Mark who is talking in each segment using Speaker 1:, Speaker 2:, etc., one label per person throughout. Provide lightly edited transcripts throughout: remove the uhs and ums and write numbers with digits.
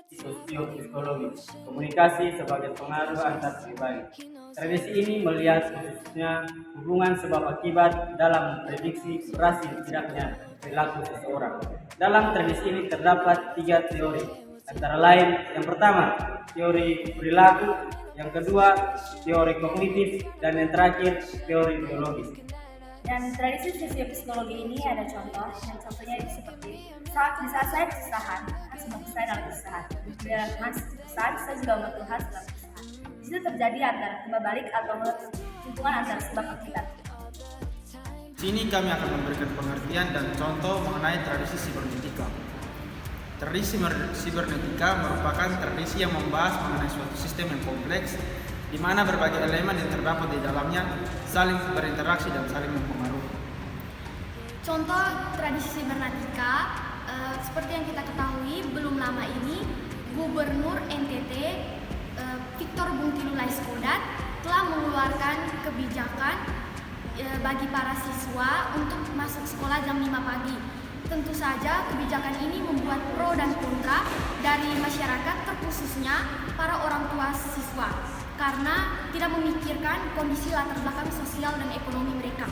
Speaker 1: Sosiopsikologi, komunikasi sebagai pengaruh antar pribadi. Tradisi ini melihat khususnya hubungan sebab akibat dalam prediksi berhasil tidaknya perilaku seseorang. Dalam tradisi ini terdapat tiga teori, antara lain yang pertama teori perilaku, yang kedua teori kognitif, dan yang terakhir teori biologis.
Speaker 2: Dan tradisi sosiopsikologi ini ada contoh, dan contohnya itu seperti di saat saya kesusahan, Hans membantu saya dalam kesusahan. Bila Hans kesusahan, saya juga membantu Hans dalam kesusahan. Di situ terjadi antara timbal balik atau hubungan antara sebab akibat.
Speaker 3: Sini kami akan memberikan pengertian dan contoh mengenai tradisi sibernetika. Tradisi sibernetika merupakan tradisi yang membahas mengenai suatu sistem yang kompleks di mana berbagai elemen yang terdapat di dalamnya saling berinteraksi dan saling mempengaruhi.
Speaker 4: Contoh tradisi sibernetika seperti yang kita ketahui, belum lama ini Gubernur NTT Victor Bungtilu Laiskodat telah mengeluarkan kebijakan bagi para siswa untuk masuk sekolah jam 5 pagi. Tentu saja kebijakan ini membuat pro dan kontra dari masyarakat, terkhususnya para orang tua siswa, karena tidak memikirkan kondisi latar belakang sosial dan ekonomi mereka.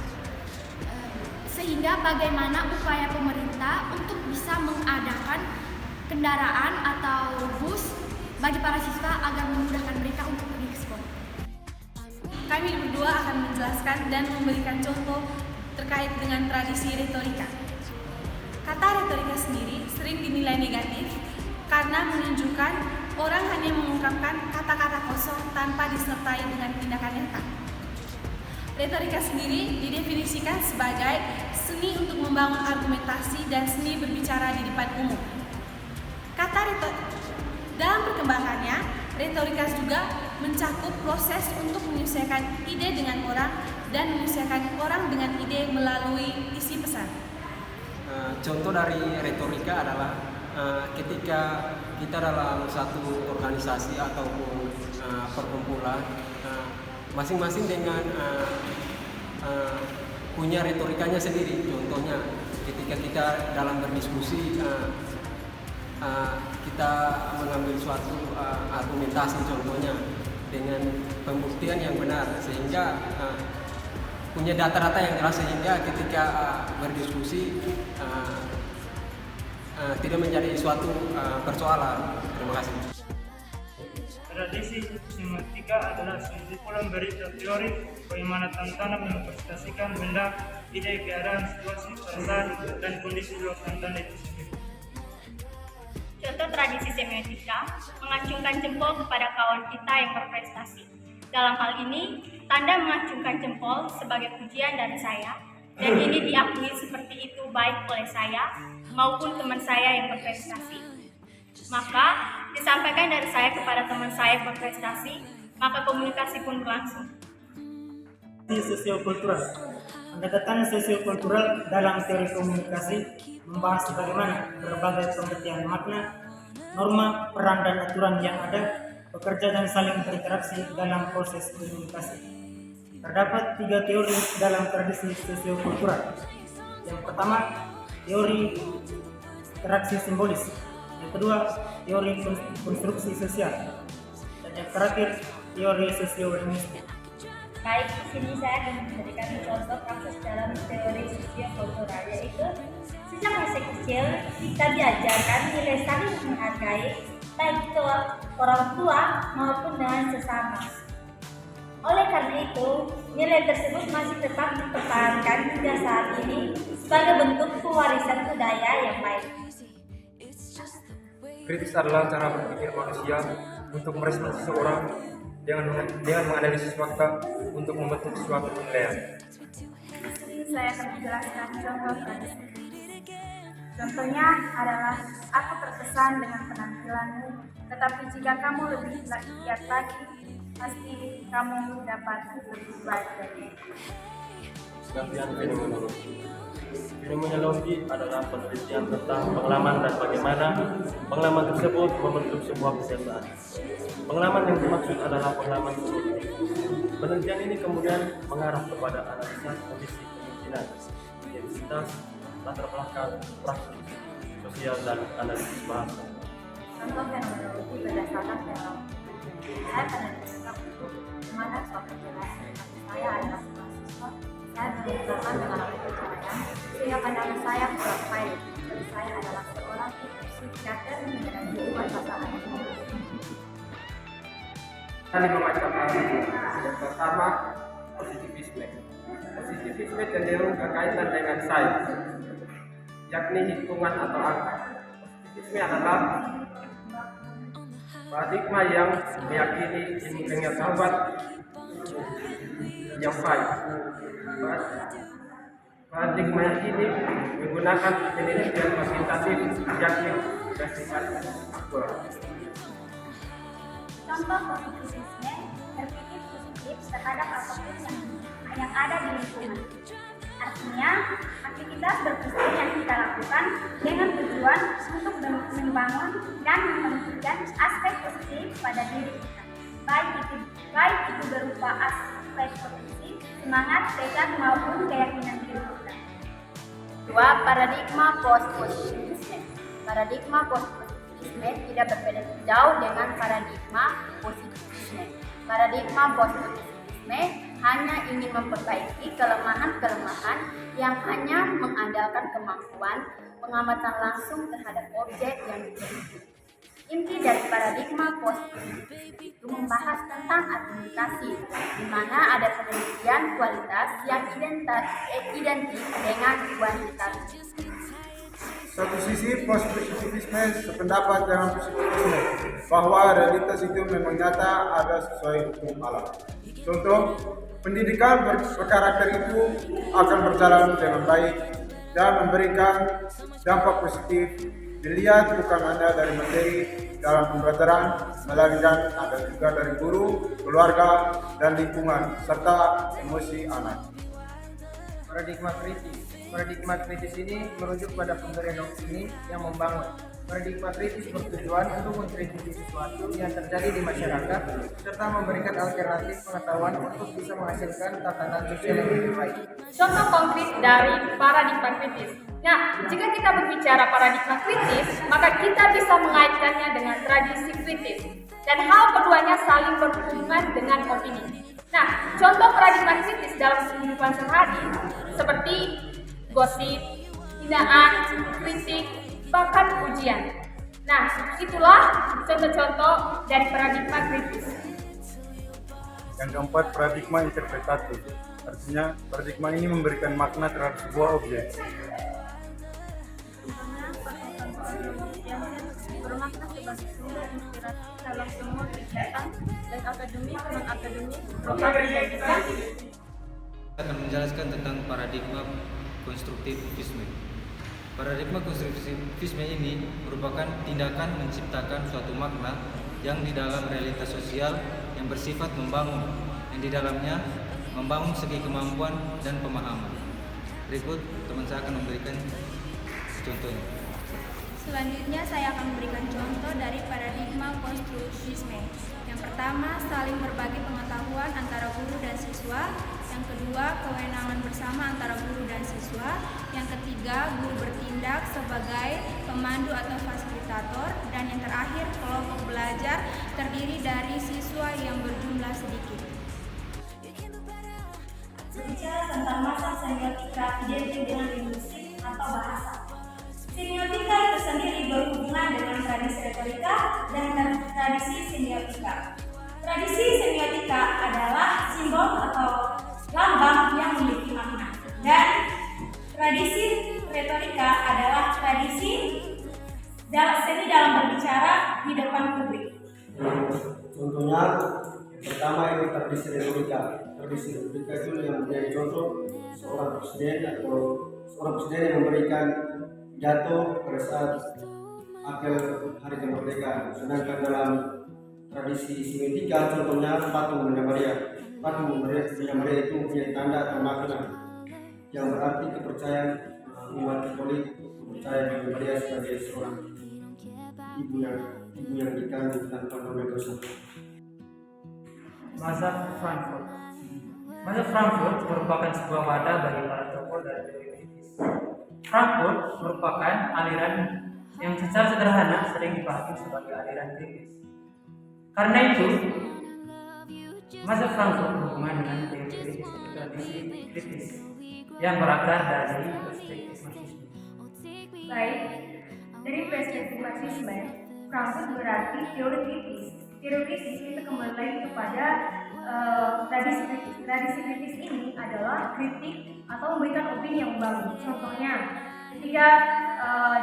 Speaker 4: Sehingga bagaimana upaya pemerintah untuk bisa mengadakan kendaraan atau bus bagi para siswa agar memudahkan mereka untuk pergi ke sekolah.
Speaker 2: Kami berdua akan menjelaskan dan memberikan contoh terkait dengan tradisi retorika. Kata retorika sendiri sering dinilai negatif karena menunjukkan orang hanya mengungkapkan kata-kata kosong tanpa disertai dengan tindakan nyata. Retorika sendiri didefinisikan sebagai seni untuk membangun argumentasi dan seni berbicara di depan umum. Dalam perkembangannya, retorika juga mencakup proses untuk menyesuaikan ide dengan orang dan menyesuaikan orang dengan ide melalui isi pesan.
Speaker 5: Contoh dari retorika adalah ketika kita dalam satu organisasi ataupun perkumpulan, masing-masing dengan punya retorikanya sendiri. Contohnya ketika kita dalam berdiskusi, kita mengambil suatu argumentasi contohnya dengan pembuktian yang benar, sehingga punya data-data yang jelas, sehingga ketika berdiskusi tidak menjadi suatu persoalan. Terima kasih.
Speaker 6: Tradisi semiotika adalah kumpulan berita teori bagaimana tantangan merepresentasikan benda, ide, keadaan, situasi, perasaan, dan kondisi luar tanda itu sendiri.
Speaker 2: Contoh tradisi semiotika mengacungkan jempol kepada kawan kita yang berprestasi. Dalam hal ini, tanda mengacungkan jempol sebagai pujian dari saya, dan ini diakui seperti itu baik oleh saya maupun teman saya yang berprestasi. Maka disampaikan dari saya kepada teman saya yang berprestasi, maka komunikasi pun berlangsung.
Speaker 1: Sosiokultural. Pendekatan sosiokultural dalam teori komunikasi membahas bagaimana berbagai pengertian makna, norma, peran dan aturan yang ada bekerja dan saling berinteraksi dalam proses komunikasi. Terdapat tiga teori dalam tradisi sosiokultural. Yang pertama, teori interaksi simbolis. Yang kedua, teori konstruksi sosial. Dan yang terakhir, teori sosiolinguistik.
Speaker 2: Baik, di sini saya akan memberikan contoh kasus dalam teori sosiokultural, yaitu sejak masih kecil kita diajarkan nilai saling menghargai baik itu orang tua maupun dengan sesama. Oleh karena itu, nilai tersebut masih tetap dipertahankan hingga saat ini sebagai bentuk pewarisan budaya yang baik.
Speaker 7: Kritis adalah cara berpikir manusia untuk merespon seseorang dengan menganalisis fakta untuk membentuk suatu penilaian.
Speaker 2: Saya akan menjelaskan contoh tradisi. Contohnya adalah aku terkesan dengan penampilanmu, tetapi jika kamu lebih giat lagi, pasti kamu dapat lebih baik dari itu.
Speaker 7: Pengertian fenomenologi. Fenomenologi adalah penelitian tentang pengalaman dan bagaimana pengalaman tersebut membentuk sebuah kebiasaan. Pengalaman yang dimaksud adalah pengalaman subjektif. Penelitian ini kemudian mengarah kepada analisa kondisi kemungkinan, identitas, latar belakang, praktik, sosial, dan analisis bahasa.
Speaker 8: Contoh fenomenologi berdasarkan fenomena. Saya pernah dianggap untuk memandang suatu jelas saya adalah mahasiswa. Saya berbicara dengan kepercayaan sehingga pandangan saya kurang baik. Jadi saya adalah seorang psikiater mengenai hubungan pasangan.
Speaker 5: Ada 5 macam paradigma. Yang pertama, positivisme. Positivisme cenderung berkaitan dengan sains, yakni hitungan atau angka. Positivisme adalah paradigma yang meyakini ilmu pengetahuan yang baik. Paradigma ini menggunakan penelitian kuantitatif yakni bersifat akurat.
Speaker 9: Contoh positivisme berpikir positif terhadap apapun yang ada di lingkungan. Artinya, aktivitas berpikir yang kita lakukan dengan tujuan untuk membangun dan menunjukkan aspek positif pada diri kita. Baik itu berupa aspek positif, semangat, tekad maupun keyakinan diri kita.
Speaker 8: 2. Paradigma post-positivisme. Paradigma post-positivisme tidak berbeda jauh dengan paradigma positivisme. Paradigma post-positivisme hanya ingin memperbaiki kelemahan-kelemahan yang hanya mengandalkan kemampuan pengamatan langsung terhadap objek yang diteliti. Inti dari paradigma positif itu membahas tentang argumentasi, di mana ada penelitian kualitas yang identik dengan kuantitas.
Speaker 10: Satu sisi positivisme sependapat dengan positivisme bahwa realitas itu memang nyata ada sesuai hukum alam. Contoh, pendidikan berkarakter itu akan berjalan dengan baik dan memberikan dampak positif dilihat bukan hanya dari materi dalam pembelajaran, melainkan ada juga dari guru, keluarga, dan lingkungan, serta emosi anak.
Speaker 5: Paradigma kritis. Paradigma kritis ini merujuk pada pemberian opini yang membangun. Paradigma kritis bertujuan untuk mengkritisi sesuatu yang terjadi di masyarakat serta memberikan alternatif pengetahuan untuk bisa menghasilkan tatanan sosial yang lebih baik.
Speaker 11: Contoh konkret dari paradigma kritis. Nah, jika kita berbicara paradigma kritis, maka kita bisa mengaitkannya dengan tradisi kritis. Dan hal keduanya saling berhubungan dengan opini. Nah, contoh paradigma kritis dalam kehidupan sehari seperti gosip, hinaan, kritik, bahkan pujian. Nah, itulah contoh-contoh dari paradigma kritis.
Speaker 10: Yang keempat, paradigma interpretatif. Artinya, paradigma ini memberikan makna terhadap sebuah objek.
Speaker 2: Bermakna sebagai sumber inspirasi dalam semua kegiatan dan akademik, non-akademik,
Speaker 3: Saya akan menjelaskan tentang paradigma konstruktivisme. Paradigma konstruktivisme ini merupakan tindakan menciptakan suatu makna yang di dalam realitas sosial yang bersifat membangun, yang di dalamnya membangun segi kemampuan dan pemahaman. Berikut teman saya akan memberikan contohnya.
Speaker 4: Selanjutnya saya akan memberikan contoh dari paradigma konstruktivisme. Yang pertama, saling berbagi pengetahuan antara guru dan siswa. Yang kedua, kewenangan bersama antara guru dan siswa. Yang ketiga, guru bertindak sebagai pemandu atau fasilitator. Dan yang terakhir, kelompok belajar terdiri dari siswa yang berjumlah sedikit.
Speaker 9: Berbicara tentang masa semiotika identik dengan linguistik atau bahasa. Semiotika itu sendiri berhubungan dengan tradisi retorika dan tradisi semiotika. Tradisi semiotika adalah simbol atau lambang yang memiliki makna, dan tradisi retorika adalah tradisi seni dalam berbicara di depan publik.
Speaker 7: Contohnya, pertama ini tradisi retorika. Tradisi retorika itu yang menjadi contoh seorang presiden yang memberikan jatuh pada saat apel Hari Kemerdekaan. Sedangkan dalam tradisi semiotika contohnya patung Bunda Maria. Patung Bunda Maria itu punya tanda atau makna yang berarti kepercayaan umat Katolik, kepercayaan Bunda Maria sebagai seorang ibu yang dikandung tanpa noda dosa.
Speaker 6: Mazhab Frankfurt. Mazhab Frankfurt merupakan sebuah wadah bagi para tokoh dari teori kritis. Frankfurt merupakan aliran
Speaker 12: yang secara sederhana sering dipahami sebagai aliran kritis. Karena itu, mazhab Frankfurt berhubungan dengan teori kritis atau tradisi kritis yang berakar dari perspektif marxisme.
Speaker 9: Baik, dari perspektif marxisme, Frankfurt berarti teori kritis. Teori kritis itu kembali lagi kepada tradisi kritis. Tradisi kritis ini adalah kritik atau memberikan opini yang baru. Contohnya, ketika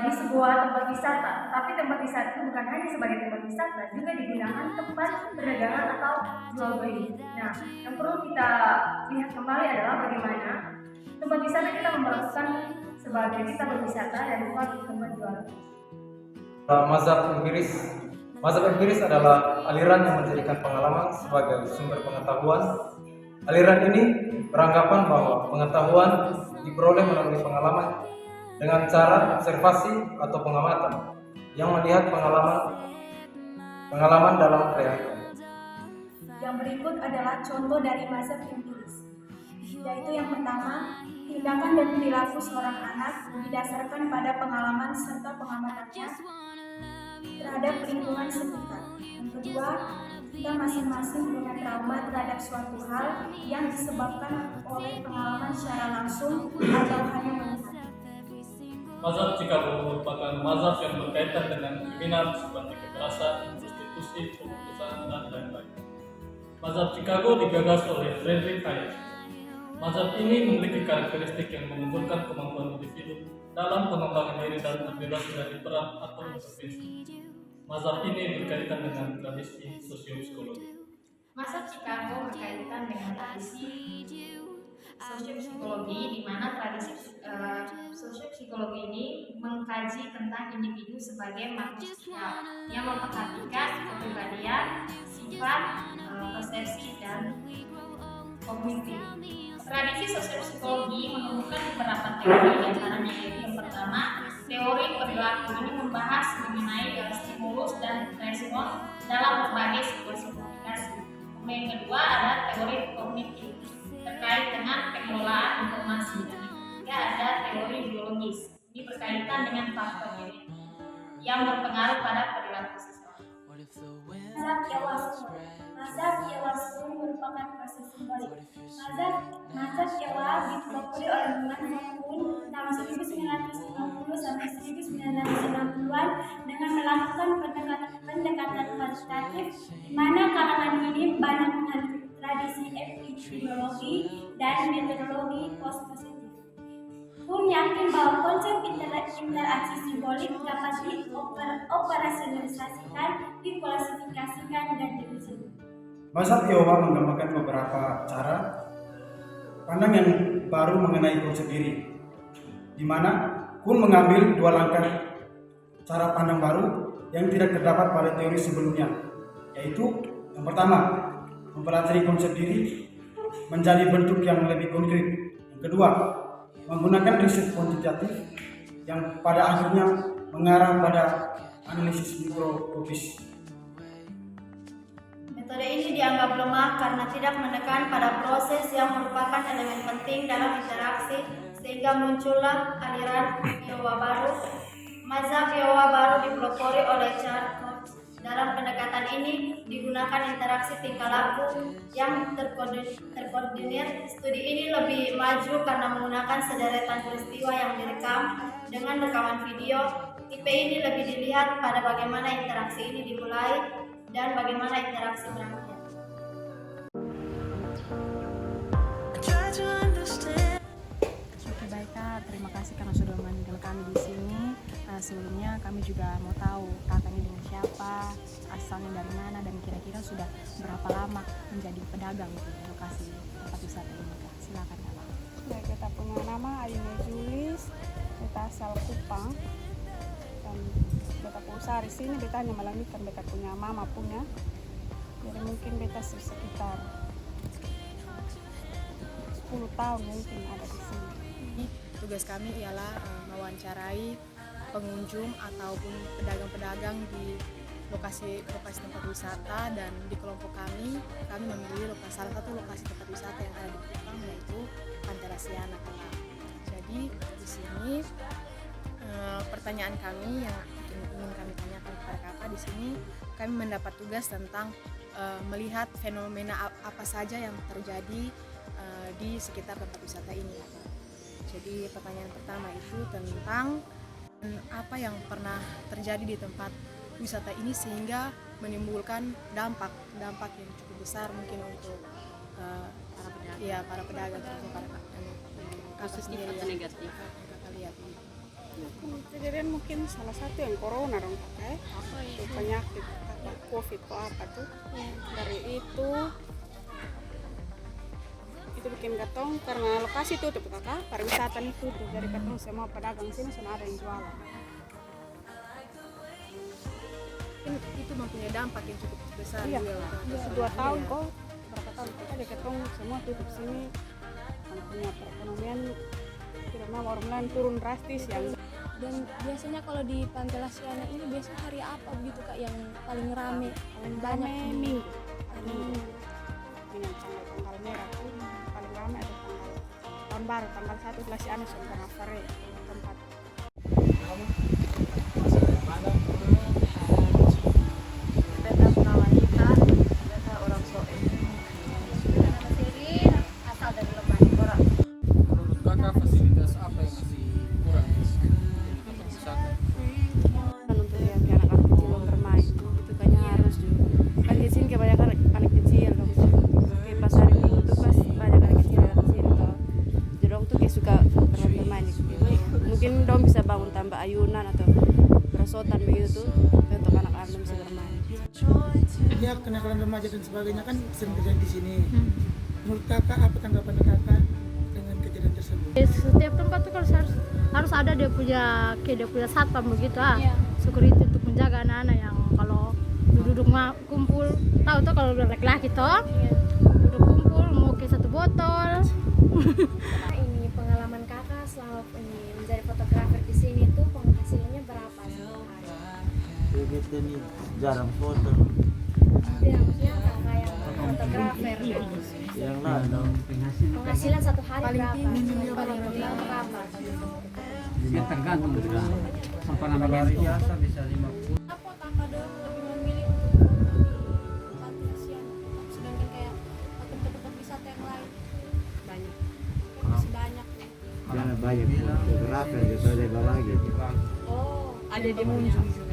Speaker 9: di sebuah tempat wisata, tapi tempat wisata itu bukan hanya sebagai tempat wisata, juga digunakan tempat perdagangan atau jual beli. Nah, yang perlu kita lihat kembali adalah bagaimana tempat wisata kita memperlakukan sebagai kita berwisata dan bukan tempat jual beli.
Speaker 13: Mazhab empiris adalah aliran yang menjadikan pengalaman sebagai sumber pengetahuan. Aliran ini beranggapan bahwa pengetahuan diperoleh melalui pengalaman dengan cara observasi atau pengamatan yang melihat pengalaman dalam realita.
Speaker 9: Yang berikut adalah contoh dari mazhab empiris, yaitu yang pertama, tindakan dan perilaku seorang anak didasarkan pada pengalaman serta pengamatannya terhadap lingkungan sekitar. Yang kedua, kita masing-masing punya trauma terhadap suatu hal yang disebabkan oleh pengalaman secara langsung atau hanya melihat.
Speaker 14: Mazhab Chicago merupakan mazhab yang berkaitan dengan kriminal seperti kekerasan, prostitusi, pemukusan, dan lain-lain. Mazhab Chicago digagas oleh Friedrich Hayek. Mazhab ini memiliki karakteristik yang menunjukkan kemampuan individu dalam pengembangan diri dan terbebas dari peran atau intervensi. Mazhab ini berkaitan dengan tradisi sosiopsikologi.
Speaker 11: Mazhab Chicago berkaitan dengan tradisi sosiopsikologi, di mana tradisi sosiopsikologi ini mengkaji tentang individu sebagai makhluk sosial yang memperhatikan kepribadian, sifat, persepsi, dan kognitif. Tradisi sosiopsikologi menemukan beberapa teori, diantaranya yaitu yang pertama, teori perilaku ini membahas mengenai stimulus dan respon dalam berbagai situasi komunikasi. Kemudian yang kedua ada teori kognitif terkait dengan pengelolaan informasi, dan yang ketiga ada teori biologis. Ini berkaitan dengan faktor genetik yang berpengaruh pada perilaku seseorang.
Speaker 9: Mazhab Yawasku merupakan proses simbolik. Mazhab Yawa dipelopori oleh Imam Kun tahun 1950 sampai 1960-an dengan melakukan pendekatan kuantitatif, di mana kalangan ini banyak menganut tradisi epidemiologi dan metodologi post-positif. Kun yakin bahwa konsep interaksi simbolik dapat dioperasionalisasikan, diklasifikasikan, dan diuji.
Speaker 10: Mazhab Yawa menggambarkan beberapa cara pandang yang baru mengenai konsep diri, di mana Kun mengambil dua langkah cara pandang baru yang tidak terdapat pada teori sebelumnya, yaitu yang pertama, mempelajari konsep diri menjadi bentuk yang lebih konkret. Yang kedua, menggunakan riset kuantitatif yang pada akhirnya mengarah pada analisis mikroskopis.
Speaker 15: Metode ini dianggap lemah karena tidak menekan pada proses yang merupakan elemen penting dalam interaksi, sehingga muncullah aliran Yawa baru. Mazhab Yawa baru dipelopori oleh Charcot. Dalam pendekatan ini digunakan interaksi tingkah laku yang terkoordinir. Studi ini lebih maju karena menggunakan sederetan peristiwa yang direkam dengan rekaman video. Tipe ini lebih dilihat pada bagaimana interaksi ini dimulai dan bagaimana interaksi berakhir.
Speaker 16: Oke baik Kak, terima kasih karena sudah mengundang kami di sini. Sebelumnya kami juga mau tahu kakak ini dengan siapa, asalnya dari mana, dan kira-kira sudah berapa lama menjadi pedagang di lokasi tempat wisata ini Kak. Silakan Kak.
Speaker 17: Ya, kita punya nama Ayuna Julis, kita asal Kupang, dan beta usaha di sini. Beta hanya melanjutkan beta punya mama punya, jadi mungkin beta sekitar 10 tahun mungkin ada di sini.
Speaker 16: Tugas kami ialah mewawancarai pengunjung ataupun pedagang-pedagang di lokasi tempat wisata, dan di kelompok kami memilih salah satu lokasi tempat wisata yang ada di Kupang, yaitu Pantai Rasiana. Jadi di sini pertanyaan kami yang ingin kami tanyakan kepada kakak di sini, kami mendapat tugas tentang melihat fenomena apa saja yang terjadi di sekitar tempat wisata ini. Jadi pertanyaan pertama itu tentang apa yang pernah terjadi di tempat wisata ini sehingga menimbulkan dampak yang cukup besar mungkin untuk para pedagang atau para kakak sendiri
Speaker 18: atau negatif.
Speaker 16: Kakak lihat ini.
Speaker 17: Kejadian mungkin salah satu yang corona dong kakak, penyakit COVID atau apa tuh. Dari itu bikin katong karena lokasi tutup kakak, pariwisata itu tuh, jadi katong semua pedagang sini sudah ada yang jualan.
Speaker 16: Itu mempunyai dampak yang cukup besar.
Speaker 17: Iya, 2 tahun kok, berapa tahun kita jadi katong semua tutup sini, punya perekonomian tidak mau orang lain turun drastis yang.
Speaker 4: Dan biasanya kalau di Pantai Lasiana ini biasanya hari apa begitu kak yang paling rame?
Speaker 17: Paling banyak minggu. Dengan tanggal merah tuh paling rame ada tahun baru tanggal 1 Lasiana sudah Nafare tempat.
Speaker 15: Beta Nawahita, beta orang Soe. Nama Sirin asal dari Lebak Korak.
Speaker 13: Menurut kakak fasilitas apa yang masih kurang di tempat wisata?
Speaker 17: Untuk yang anak-anak kecil yang bermain itu kayaknya harus juga. Kan di sini kebanyakan anak kecil dong. Kayak pas hari Minggu tuh pas banyak anak kecil toh. Jadi dong tuh kayak suka bermain gitu. Mungkin dong bisa bangun tambah ayunan atau berosotan begitu tuh untuk anak-anak bisa bermain.
Speaker 19: Ya kenakalan remaja dan sebagainya kan sering terjadi di sini. Menurut kakak apa tanggapan kakak dengan kejadian tersebut?
Speaker 20: Setiap tempat tuh kalau harus ada dia punya satpam begitu security untuk menjaga anak-anak yang kalau duduk kumpul, tahu tuh kalau udah laki-laki toh duduk kumpul mau ke 1 botol.
Speaker 4: Ini pengalaman kakak selama ini menjadi fotografer di sini tuh penghasilannya berapa sehari?
Speaker 21: Kita nih jarang foto.
Speaker 4: Ya, maksudnya kakak yang fotografer
Speaker 21: Yang lain
Speaker 4: penghasilan 1 hari
Speaker 20: paling
Speaker 4: berapa?
Speaker 20: tinggi
Speaker 4: Paling tinggi berapa?
Speaker 21: Ya tergantung sampai hari biasa bisa 50.
Speaker 4: Apa kakak dong lebih memilih untuk Pantai Lasiana sedangkan kayak tempat-tempat wisata yang lain?
Speaker 20: Banyak.
Speaker 4: Masih banyak nih.
Speaker 21: Karena banyak fotografer kita ada lagi.
Speaker 4: Oh,
Speaker 20: ada di muncul.